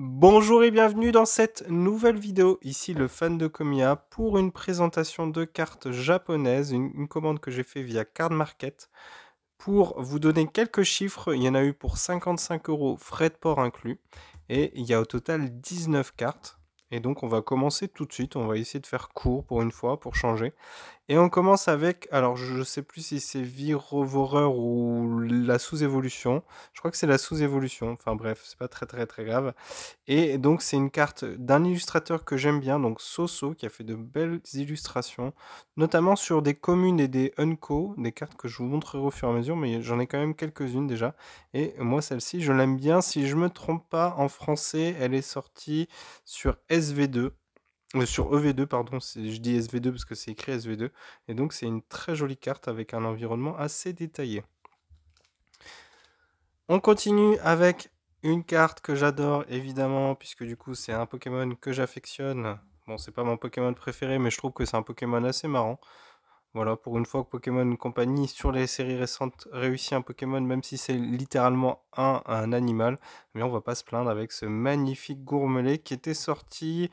Bonjour et bienvenue dans cette nouvelle vidéo. Ici le fan de Komiya pour une présentation de cartes japonaises, une commande que j'ai fait via Card Market. Pour vous donner quelques chiffres, il y en a eu pour 55 euros, frais de port inclus. Et il y a au total 19 cartes. Et donc on va commencer tout de suite, on va essayer de faire court pour une fois, pour changer. Et on commence avec, alors je ne sais plus si c'est Virovoreur ou la sous-évolution. Je crois que c'est la sous-évolution, enfin bref, c'est pas très grave. Et donc c'est une carte d'un illustrateur que j'aime bien, donc Soso, qui a fait de belles illustrations, notamment sur des communes et des Unco, des cartes que je vous montrerai au fur et à mesure, mais j'en ai quand même quelques-unes déjà. Et moi celle-ci, je l'aime bien. Si je me trompe pas, en français, elle est sortie sur SV2. Sur EV2, pardon, je dis SV2 parce que c'est écrit SV2, et donc c'est une très jolie carte avec un environnement assez détaillé. On continue avec une carte que j'adore évidemment, puisque du coup c'est un Pokémon que j'affectionne. Bon, c'est pas mon Pokémon préféré, mais je trouve que c'est un Pokémon assez marrant. Voilà, pour une fois que Pokémon Company sur les séries récentes réussit un Pokémon, même si c'est littéralement un animal, mais on va pas se plaindre avec ce magnifique Gourmelet qui était sorti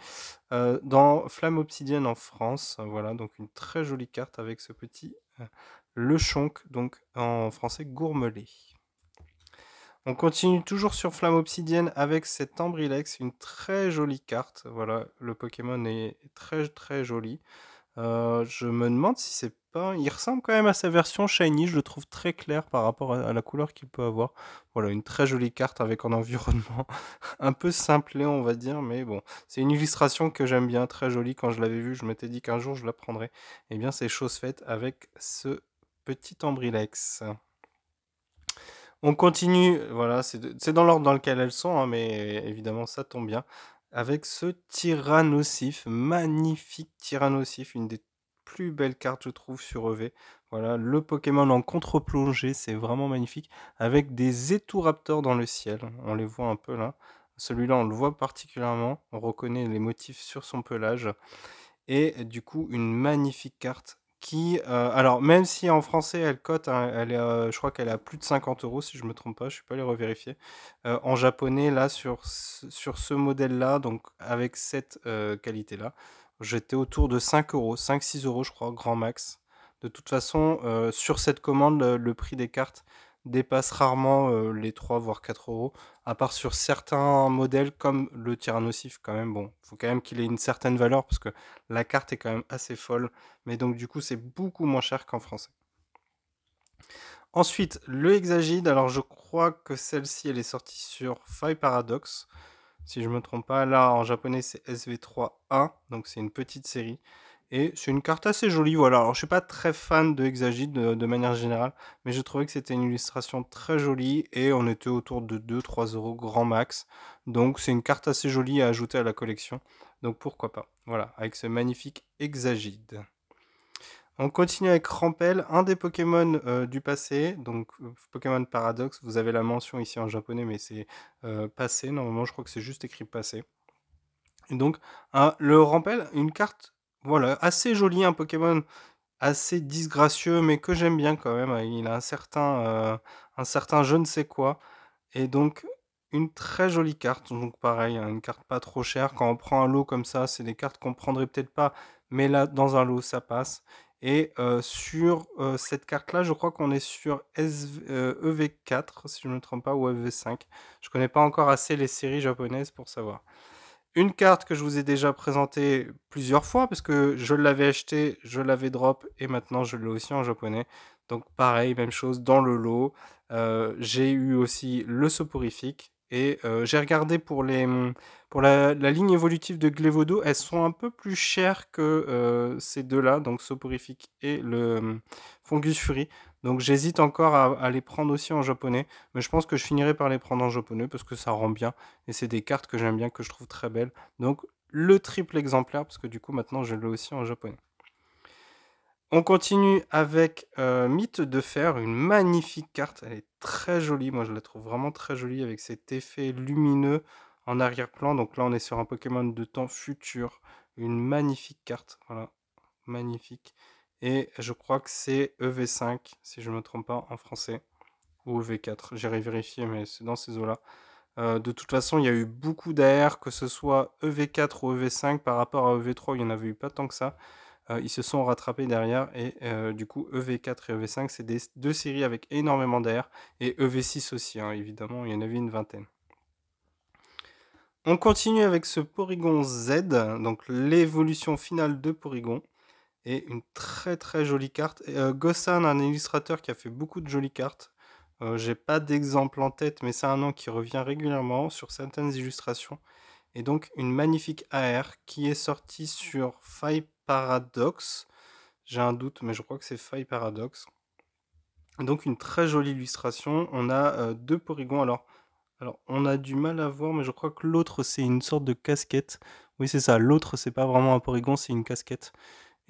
dans Flamme Obsidienne en France. Voilà, donc une très jolie carte avec ce petit Lechonk, donc en français Gourmelet. On continue toujours sur Flamme Obsidienne avec cet Ambrilex, une très jolie carte. Voilà, le Pokémon est très joli. Je me demande si c'est pas... Il ressemble quand même à sa version Shiny, je le trouve très clair par rapport à la couleur qu'il peut avoir. Voilà, une très jolie carte avec un environnement un peu simplé, on va dire, mais bon, c'est une illustration que j'aime bien, très jolie. Quand je l'avais vue, je m'étais dit qu'un jour je la prendrais. Eh bien, c'est chose faite avec ce petit Ambrilex. On continue, voilà, c'est dans l'ordre dans lequel elles sont, hein, mais évidemment ça tombe bien. Avec ce Tyrannosif, magnifique Tyrannosif, une des plus belles cartes je trouve sur EV. Voilà, le Pokémon en contre-plongée, c'est vraiment magnifique. Avec des Étouraptors dans le ciel, on les voit un peu là. Celui-là on le voit particulièrement, on reconnaît les motifs sur son pelage. Et du coup, une magnifique carte qui, alors même si en français elle cote, hein, elle est, je crois qu'elle est à plus de 50 euros si je me trompe pas, je suis pas allé revérifier. En japonais là sur ce modèle-là, donc avec cette qualité-là, j'étais autour de 5 euros, 5-6 euros je crois, grand max. De toute façon, sur cette commande, le prix des cartes dépasse rarement les 3 voire 4 euros, à part sur certains modèles comme le Tyrannosif quand même. Bon, faut quand même qu'il ait une certaine valeur parce que la carte est quand même assez folle, mais donc du coup c'est beaucoup moins cher qu'en français. Ensuite, le Hexagide, alors je crois que celle-ci elle est sortie sur Five Paradox, si je me trompe pas. Là en japonais c'est SV3A, donc c'est une petite série. Et c'est une carte assez jolie, voilà. Alors je suis pas très fan de Hexagide de manière générale, mais je trouvais que c'était une illustration très jolie et on était autour de 2-3 euros grand max. Donc c'est une carte assez jolie à ajouter à la collection. Donc pourquoi pas. Voilà, avec ce magnifique Hexagide. On continue avec Rampel, un des Pokémon du passé, donc Pokémon Paradox. Vous avez la mention ici en japonais, mais c'est passé. Normalement, je crois que c'est juste écrit passé. Et donc, le Rampel, une carte, voilà, assez jolie, un Pokémon assez disgracieux, mais que j'aime bien quand même. Il a un certain je ne sais quoi. Et donc, une très jolie carte. Donc, pareil, hein, une carte pas trop chère. Quand on prend un lot comme ça, c'est des cartes qu'on prendrait peut-être pas, mais là, dans un lot, ça passe. Et sur cette carte-là, je crois qu'on est sur EV4, si je ne me trompe pas, ou EV5. Je connais pas encore assez les séries japonaises pour savoir. Une carte que je vous ai déjà présentée plusieurs fois, parce que je l'avais acheté, je l'avais drop, et maintenant je l'ai aussi en japonais. Donc pareil, même chose dans le lot. J'ai eu aussi le soporifique, et j'ai regardé pour la ligne évolutive de Glevodo, elles sont un peu plus chères que ces deux-là, donc soporifique et le Fungus Fury. Donc j'hésite encore à les prendre aussi en japonais, mais je pense que je finirai par les prendre en japonais parce que ça rend bien. Et c'est des cartes que j'aime bien, que je trouve très belles. Donc le triple exemplaire, parce que du coup maintenant je l'ai aussi en japonais. On continue avec Mythe de Fer, une magnifique carte. Elle est très jolie, moi je la trouve vraiment très jolie avec cet effet lumineux en arrière-plan. Donc là on est sur un Pokémon de temps futur. Une magnifique carte, voilà, magnifique. Et je crois que c'est EV5, si je ne me trompe pas, en français. Ou EV4, j'irai vérifier, mais c'est dans ces eaux-là. De toute façon, il y a eu beaucoup d'AR, que ce soit EV4 ou EV5 par rapport à EV3, il n'y en avait eu pas tant que ça. Ils se sont rattrapés derrière et du coup EV4 et EV5 c'est deux séries avec énormément d'AR et EV6 aussi, hein, évidemment, il y en avait une vingtaine. On continue avec ce Porygon Z, donc l'évolution finale de Porygon. Et une très très jolie carte. Gossan, un illustrateur qui a fait beaucoup de jolies cartes. J'ai pas d'exemple en tête, mais c'est un nom qui revient régulièrement sur certaines illustrations. Et donc une magnifique AR qui est sortie sur Faille Paradox. J'ai un doute, mais je crois que c'est Faille Paradox. Donc une très jolie illustration. On a deux Porygons. Alors, on a du mal à voir, mais je crois que l'autre c'est une sorte de casquette. Oui, c'est ça. L'autre c'est pas vraiment un Porygon, c'est une casquette.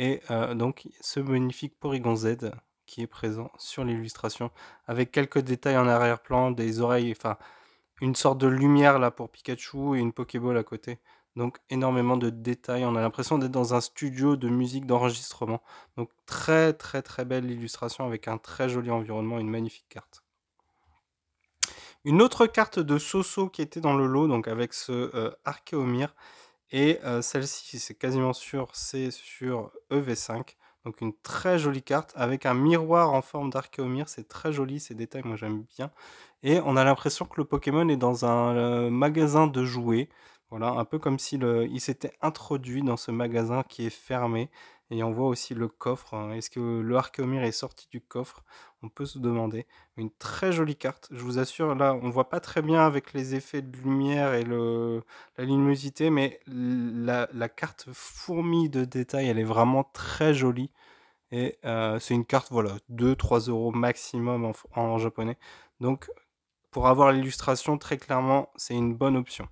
Et donc ce magnifique Porygon Z qui est présent sur l'illustration avec quelques détails en arrière-plan, des oreilles, enfin une sorte de lumière là pour Pikachu et une Pokéball à côté. Donc énormément de détails, on a l'impression d'être dans un studio de musique d'enregistrement. Donc très très très belle illustration avec un très joli environnement, une magnifique carte. Une autre carte de Soso qui était dans le lot, donc avec ce Archeomir. Et celle-ci, c'est quasiment sûr, c'est sur EV5. Donc une très jolie carte avec un miroir en forme d'Archeomir. C'est très joli, ces détails, moi j'aime bien. Et on a l'impression que le Pokémon est dans un magasin de jouets. Voilà, un peu comme s'il il s'était introduit dans ce magasin qui est fermé. Et on voit aussi le coffre. Est-ce que le Archeomir est sorti du coffre? On peut se demander. Une très jolie carte. Je vous assure, là, on voit pas très bien avec les effets de lumière et la luminosité, mais la carte fourmille de détails, elle est vraiment très jolie. Et c'est une carte, voilà, 2-3 euros maximum en japonais. Donc, pour avoir l'illustration, très clairement, c'est une bonne option.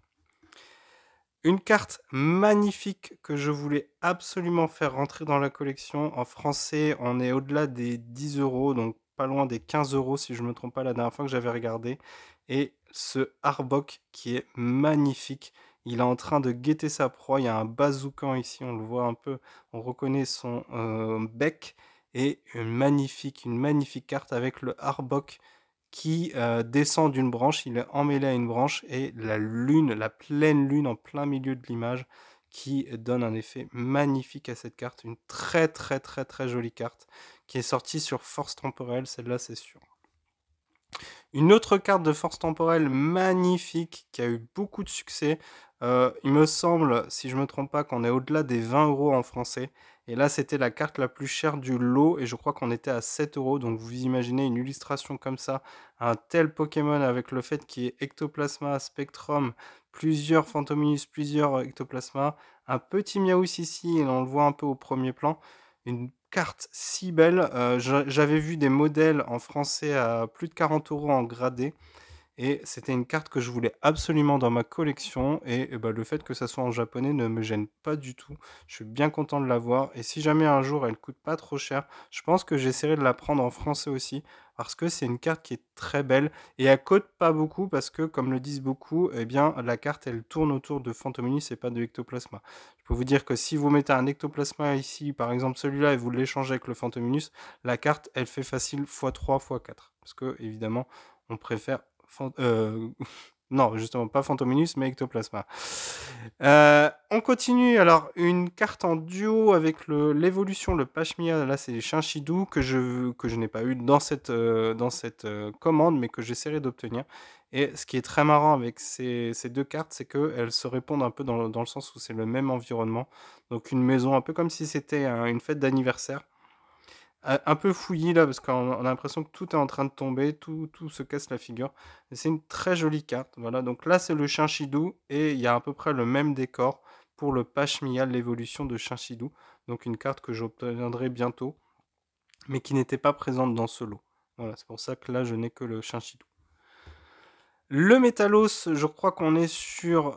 Une carte magnifique que je voulais absolument faire rentrer dans la collection. En français, on est au-delà des 10 euros, donc pas loin des 15 euros si je ne me trompe pas la dernière fois que j'avais regardé. Et ce Arbok qui est magnifique. Il est en train de guetter sa proie. Il y a un bazookan ici, on le voit un peu. On reconnaît son bec. Et une magnifique carte avec le Arbok qui descend d'une branche, il est emmêlé à une branche et la lune, la pleine lune en plein milieu de l'image qui donne un effet magnifique à cette carte, une très très très très jolie carte qui est sortie sur Force Temporelle, celle-là c'est sûr. Une autre carte de Force Temporelle magnifique qui a eu beaucoup de succès. Il me semble, si je me trompe pas, qu'on est au-delà des 20 euros en français. Et là, c'était la carte la plus chère du lot et je crois qu'on était à 7 euros. Donc vous imaginez une illustration comme ça, un tel Pokémon avec le fait qu'il y ait Ectoplasma, Spectrum, plusieurs Phantominus, plusieurs Ectoplasma, un petit Miaus ici et on le voit un peu au premier plan. Une carte si belle. J'avais vu des modèles en français à plus de 40 euros en gradé. Et c'était une carte que je voulais absolument dans ma collection. Et bah, le fait que ça soit en japonais ne me gêne pas du tout. Je suis bien content de l'avoir. Et si jamais un jour elle coûte pas trop cher, je pense que j'essaierai de la prendre en français aussi. Parce que c'est une carte qui est très belle. Et elle coûte pas beaucoup parce que, comme le disent beaucoup, eh bien, la carte elle tourne autour de Phantominus et pas de Ectoplasma. Je peux vous dire que si vous mettez un Ectoplasma ici, par exemple celui-là, et vous l'échangez avec le Phantominus, la carte elle fait facile x3, x4. Parce que, évidemment, on préfère non, justement, pas Phantominus, mais Ectoplasma. On continue. Alors, une carte en duo avec l'évolution, le Pashmia. Là, c'est Shinshidou que je n'ai pas eu dans cette commande, mais que j'essaierai d'obtenir. Et ce qui est très marrant avec ces deux cartes, c'est qu'elles se répondent un peu dans le sens où c'est le même environnement. Donc, une maison, un peu comme si c'était une fête d'anniversaire. Un peu fouillis là, parce qu'on a l'impression que tout est en train de tomber, tout se casse la figure. Et c'est une très jolie carte. Voilà, donc là c'est le Shinshidou et il y a à peu près le même décor pour le Pashmia, l'évolution de Shinshidou. Donc une carte que j'obtiendrai bientôt, mais qui n'était pas présente dans ce lot. Voilà, c'est pour ça que là je n'ai que le Shinshidou. Le Métalos, je crois qu'on est sur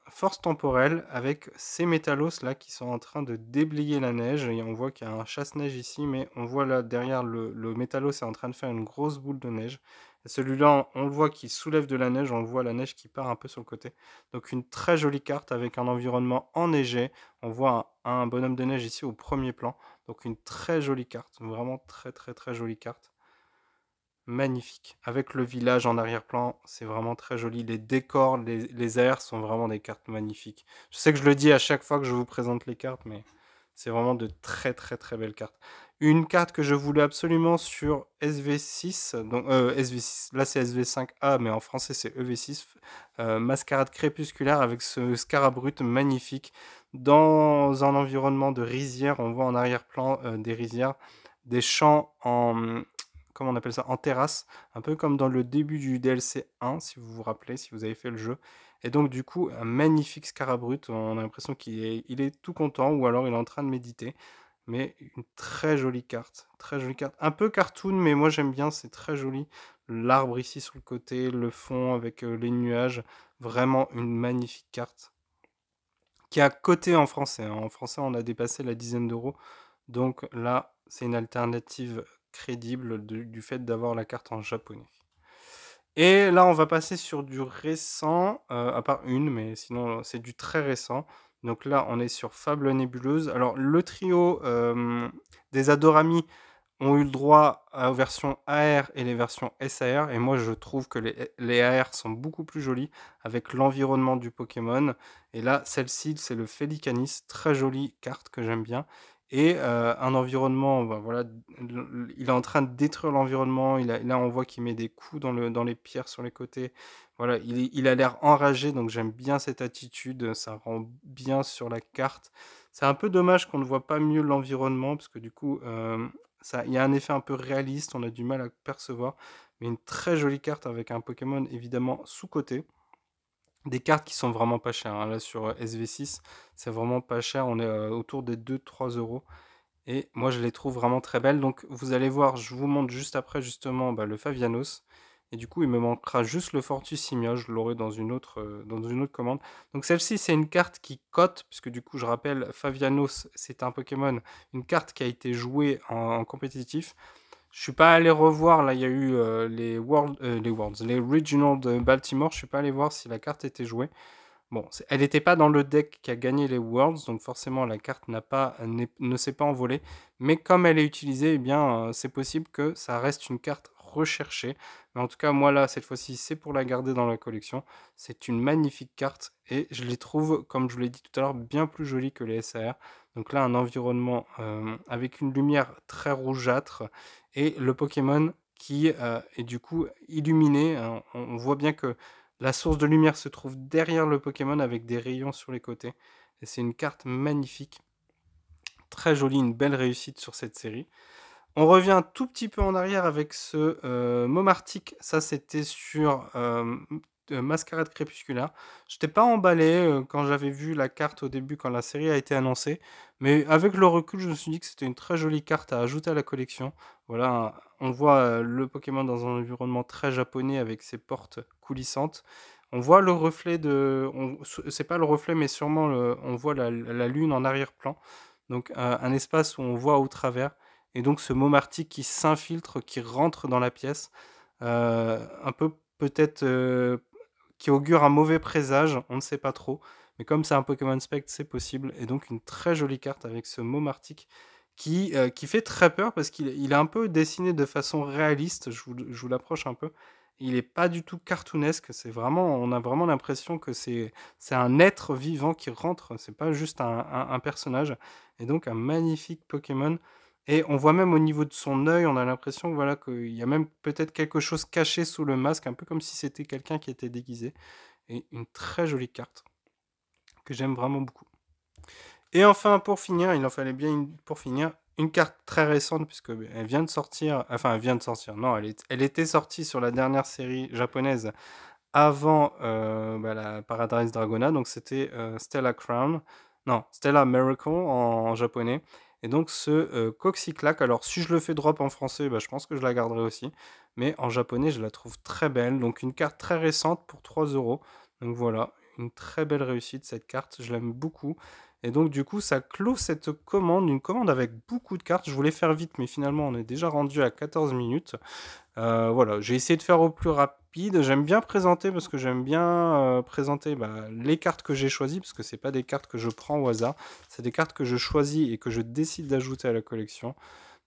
Force Temporelle avec ces Métalos là qui sont en train de déblayer la neige. Et on voit qu'il y a un chasse-neige ici, mais on voit là derrière le Métalos est en train de faire une grosse boule de neige. Et celui-là, on le voit qui soulève de la neige, on le voit la neige qui part un peu sur le côté. Donc une très jolie carte avec un environnement enneigé. On voit un bonhomme de neige ici au premier plan. Donc une très jolie carte, vraiment très très très jolie carte. magnifique. Avec le village en arrière-plan, c'est vraiment très joli. Les décors, les airs sont vraiment des cartes magnifiques. Je sais que je le dis à chaque fois que je vous présente les cartes, mais c'est vraiment de très très très belles cartes. Une carte que je voulais absolument sur SV6, donc SV6, là c'est SV5A, mais en français c'est EV6, Mascarade crépusculaire avec ce Scarabrut magnifique. Dans un environnement de rizière, on voit en arrière-plan des rizières, des champs en, comment on appelle ça, en terrasse, un peu comme dans le début du DLC 1, si vous vous rappelez, si vous avez fait le jeu. Et donc du coup, un magnifique Scarabrut, on a l'impression il est tout content, ou alors il est en train de méditer. Mais une très jolie carte. Un peu cartoon, mais moi j'aime bien, c'est très joli. L'arbre ici sur le côté, le fond avec les nuages, vraiment une magnifique carte. Qui a coté en français, hein. En français, on a dépassé la dizaine d'euros. Donc là, c'est une alternative crédible du fait d'avoir la carte en japonais. Et là, on va passer sur du récent, à part une, mais sinon, c'est du très récent. Donc là, on est sur Fable Nébuleuse. Alors, le trio des Adorami ont eu le droit aux versions AR et les versions SAR. Et moi, je trouve que les AR sont beaucoup plus jolis avec l'environnement du Pokémon. Et là, celle-ci, c'est le Félicanis. Très jolie carte que j'aime bien. Et un environnement, bah, voilà, il est en train de détruire l'environnement. Là, on voit qu'il met des coups dans les pierres sur les côtés. Voilà, il a l'air enragé, donc j'aime bien cette attitude. Ça rend bien sur la carte. C'est un peu dommage qu'on ne voit pas mieux l'environnement, parce que du coup, il y a un effet un peu réaliste, on a du mal à percevoir. Mais une très jolie carte avec un Pokémon évidemment sous-coté. Des cartes qui sont vraiment pas chères, hein. Là sur SV6, c'est vraiment pas cher. On est autour des 2-3 euros. Et moi, je les trouve vraiment très belles. Donc, vous allez voir, je vous montre juste après, justement, bah, le Favianos. Et du coup, il me manquera juste le Fortus Simia. Je l'aurai dans une autre commande. Donc, celle-ci, c'est une carte qui cote, puisque du coup, je rappelle, Favianos, c'est un Pokémon, une carte qui a été jouée en compétitif. Je suis pas allé revoir, là, il y a eu les Regional de Baltimore. Je suis pas allé voir si la carte était jouée. Bon, elle n'était pas dans le deck qui a gagné les Worlds, donc forcément la carte ne s'est pas envolée. Mais comme elle est utilisée, eh bien, c'est possible que ça reste une carte recherchée. Mais en tout cas, moi là, cette fois-ci, c'est pour la garder dans la collection. C'est une magnifique carte et je les trouve, comme je vous l'ai dit tout à l'heure, bien plus jolies que les SAR. Donc là, un environnement avec une lumière très rougeâtre et le Pokémon qui est du coup illuminé, hein. On voit bien que la source de lumière se trouve derrière le Pokémon avec des rayons sur les côtés. Et c'est une carte magnifique. Très jolie, une belle réussite sur cette série. On revient un tout petit peu en arrière avec ce Momartic. Ça, c'était sur Mascarade crépusculaire. Je n'étais pas emballé quand j'avais vu la carte au début, quand la série a été annoncée. Mais avec le recul, je me suis dit que c'était une très jolie carte à ajouter à la collection. Voilà, on voit le Pokémon dans un environnement très japonais avec ses portes coulissantes. On voit le reflet de... C'est pas le reflet, mais sûrement on voit la lune en arrière-plan. Donc un espace où on voit au travers. Et donc ce Momartic qui s'infiltre, qui rentre dans la pièce, un peu peut-être qui augure un mauvais présage, on ne sait pas trop. Mais comme c'est un Pokémon Spectre, c'est possible. Et donc une très jolie carte avec ce Momartic qui fait très peur parce qu'il est un peu dessiné de façon réaliste. Je vous l'approche un peu. Il n'est pas du tout cartoonesque. On a vraiment l'impression que c'est un être vivant qui rentre. C'est pas juste un personnage. Et donc un magnifique Pokémon. Et on voit même au niveau de son œil, on a l'impression voilà, qu'il y a même peut-être quelque chose caché sous le masque, un peu comme si c'était quelqu'un qui était déguisé. Et une très jolie carte que j'aime vraiment beaucoup. Et enfin, pour finir, il en fallait bien pour finir, une carte très récente, puisque elle vient de sortir, enfin elle vient de sortir, non, elle était sortie sur la dernière série japonaise avant la Paradise Dragona, donc c'était Stella Crown, non, Stella Miracle en japonais. Et donc ce Coxyclac, alors si je le fais drop en français, je pense que je la garderai aussi, mais en japonais je la trouve très belle, donc une carte très récente pour 3 euros. Donc voilà, une très belle réussite cette carte, je l'aime beaucoup. Et donc du coup ça clôt cette commande, une commande avec beaucoup de cartes. Je voulais faire vite, mais finalement on est déjà rendu à 14 minutes. Voilà, j'ai essayé de faire au plus rapide. J'aime bien présenter parce que j'aime bien présenter les cartes que j'ai choisies, parce que c'est pas des cartes que je prends au hasard, c'est des cartes que je choisis et que je décide d'ajouter à la collection.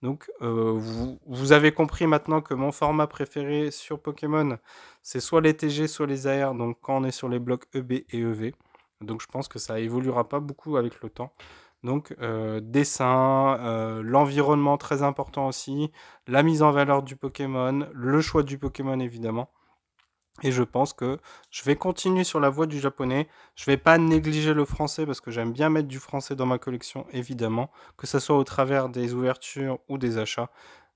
Donc vous avez compris maintenant que mon format préféré sur Pokémon, c'est soit les TG, soit les AR, donc quand on est sur les blocs EB et EV. Donc je pense que ça évoluera pas beaucoup avec le temps. Donc dessin, l'environnement très important aussi, la mise en valeur du Pokémon, le choix du Pokémon évidemment. Et je pense que je vais continuer sur la voie du japonais. Je vais pas négliger le français parce que j'aime bien mettre du français dans ma collection, évidemment, que ce soit au travers des ouvertures ou des achats.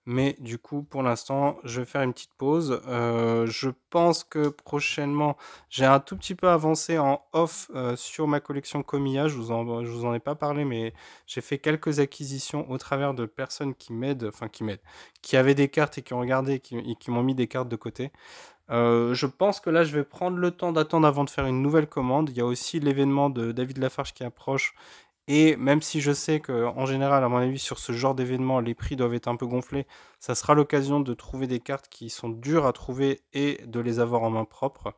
Mais du coup, pour l'instant, je vais faire une petite pause. Je pense que prochainement, j'ai un tout petit peu avancé en off sur ma collection Komiya. Je vous en ai pas parlé, mais j'ai fait quelques acquisitions au travers de personnes qui m'aident, enfin qui m'aident, qui avaient des cartes et qui ont regardé et qui m'ont mis des cartes de côté. Je pense que là, je vais prendre le temps d'attendre avant de faire une nouvelle commande. Il y a aussi l'événement de David Lafarge qui approche. Et même si je sais que, en général, à mon avis, sur ce genre d'événement, les prix doivent être un peu gonflés, ça sera l'occasion de trouver des cartes qui sont dures à trouver et de les avoir en main propre.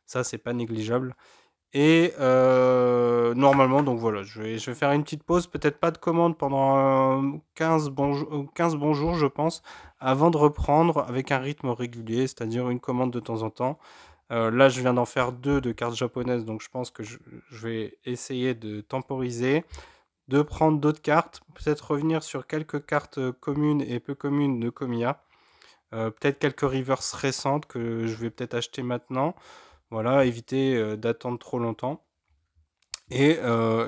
Ça, c'est pas négligeable. Et normalement, donc voilà, je vais faire une petite pause, peut-être pas de commande pendant 15 bons jours, je pense, avant de reprendre avec un rythme régulier, c'est-à-dire une commande de temps en temps. Là, je viens d'en faire deux de cartes japonaises, donc je pense que je vais essayer de temporiser, de prendre d'autres cartes, peut-être revenir sur quelques cartes communes et peu communes de Komiya, peut-être quelques reverse récentes que je vais peut-être acheter maintenant. Voilà, éviter d'attendre trop longtemps. Et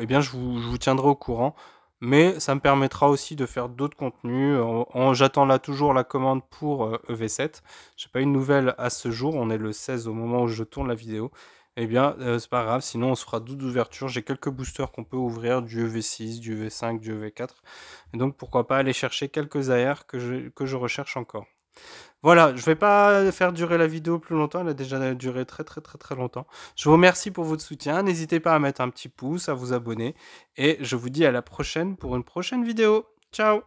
eh bien, je vous tiendrai au courant. Mais ça me permettra aussi de faire d'autres contenus. J'attends là toujours la commande pour EV7. J'ai pas eu de nouvelles à ce jour. On est le 16 au moment où je tourne la vidéo. Eh bien, c'est pas grave. Sinon, on se fera d'autres ouvertures. J'ai quelques boosters qu'on peut ouvrir, du EV6, du EV5, du EV4. Et donc, pourquoi pas aller chercher quelques AR que je recherche encore. Voilà, je vais pas faire durer la vidéo plus longtemps, elle a déjà duré très très très très longtemps. Je vous remercie pour votre soutien, n'hésitez pas à mettre un petit pouce, à vous abonner, et je vous dis à la prochaine pour une prochaine vidéo. Ciao!